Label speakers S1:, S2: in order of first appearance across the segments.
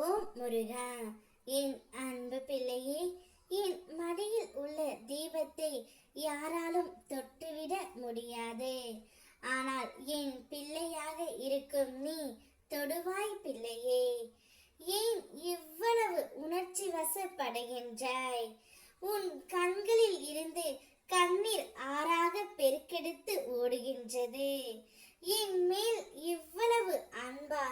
S1: ஓம் முருகா, என் அன்பு பிள்ளையே, என் மடியில் உள்ள தீபத்தை யாராலும் தொட்டுவிட முடியாது. ஆனால் என் பிள்ளையாக இருக்கும் நீ தொடுவாய் பிள்ளையே. ஏன் இவ்வளவு உணர்ச்சி வசப்படுகின்றாய்? உன் கண்களில் இருந்து கண்ணீர் ஆறாக பெருக்கெடுத்து ஓடுகின்றது. என் மேல் இவ்வளவு அன்பா?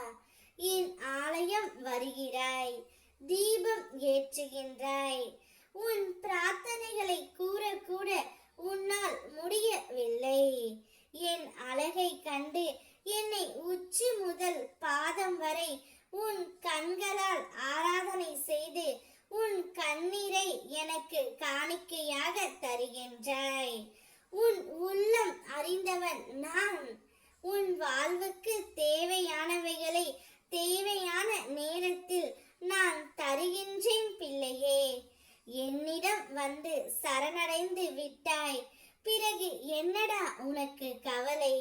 S1: என் ஆலயம் வருகிறாய், தீபம் ஏற்றுகின்றாய். உன் பிரார்த்தனைகளை கூற கூட உன்னால் முடியவில்லை. என் அழகை கண்டு என்னை உச்சி முதல் பாதம் வரை உன் கண்களால் ஆராதனை செய்து உன் கண்ணீரை எனக்கு காணிக்கையாக தருகின்றாய். உன் உள்ளம் அறிந்தவன் நான். உன் வாழ்வுக்கு தேவையானவைகளை தேவையான நேரத்தில் நான் தருகின்றேன் பிள்ளையே. என்னிடம் வந்து சரணடைந்து விட்டாய், பிறகு என்னடா உனக்கு கவலை?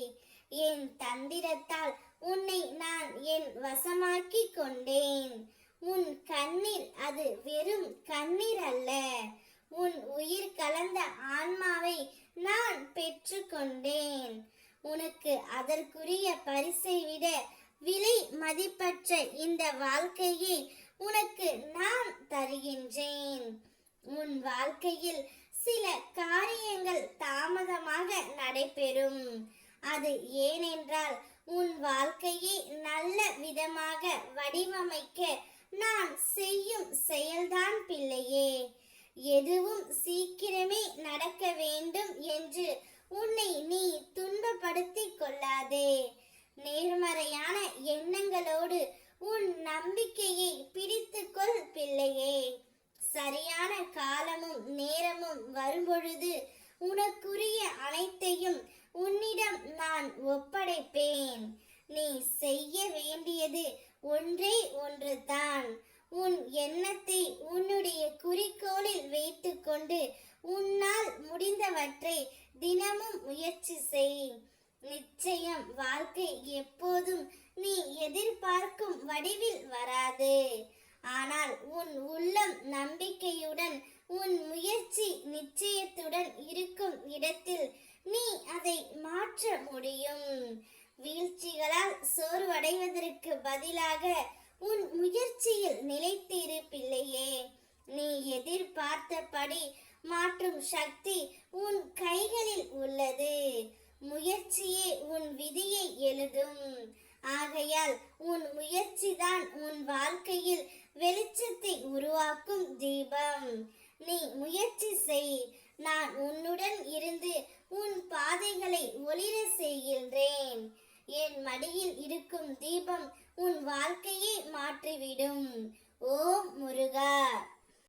S1: என் தந்திரத்தால் உன்னை நான் என் வசமாக்கி கொண்டேன். உன் கண்ணீர் அது வெறும் கண்ணீர் அல்ல, உன் உயிர் கலந்த ஆன்மாவை நான் பெற்று கொண்டேன். உனக்கு அதற்குரிய பரிசை விட விலை மதிப்பற்ற இந்த வாழ்க்கையை உனக்கு நான் தருகின்றேன். உன் வாழ்க்கையில் சில காரியங்கள் தாமதமாக நடைபெறும். அது ஏனென்றால் உன் வாழ்க்கையை நல்ல விதமாக வடிவமைக்க நான் செய்யும் செயல்தான் பிள்ளையே. எதுவும் சீக்கிரமே நடக்க வேண்டும் என்று உன்னை நீ துன்பப்படுத்திக் கொள்ளாதே. நேர்மறையான எண்ணங்களோடு உன் நம்பிக்கையை பிடித்துக்கொள் பிள்ளையே. சரியான காலமும் நேரமும் வரும்பொழுது உனக்குரிய அனைத்தையும் உன்னிடம் நான் ஒப்படைப்பேன். நீ செய்ய வேண்டியது ஒன்றே ஒன்றுதான். உன் எண்ணத்தை உன்னுடைய குறிக்கோளில் வைத்துக்கொண்டு உன்னால் முடிந்தவற்றை தினமும் முயற்சி செய். நிச்சயம் வாழ்க்கை எப்போதும் நீ எதிர்பார்க்கும் வடிவில் வராது. ஆனால் உன் உள்ளம் நம்பிக்கையுடன் உன் முயற்சி நிச்சயத்துடன் இருக்கும் இடத்தில் நீ அதை மாற்ற முடியும். வீழ்ச்சிகளால் சோர்வடைவதற்கு பதிலாக உன் முயற்சியில் நிலைத்திரு பிள்ளையே. நீ எதிர்பார்த்தபடி மாற்றும் சக்தி உன் கைகளில் உள்ளது. முயற்சியே உன் விதியை எழுதும். ஆகையால் உன் முயற்சிதான் உன் வாழ்க்கையில் வெளிச்சத்தை உருவாக்கும் தீபம். நீ முயற்சி செய். நான் உன்னுடன் இருந்து உன் பாதைகளை ஒளிர செய்கின்றேன். என் மடியில் இருக்கும் தீபம் உன் வாழ்க்கையை மாற்றிவிடும். ஓம் முருகா.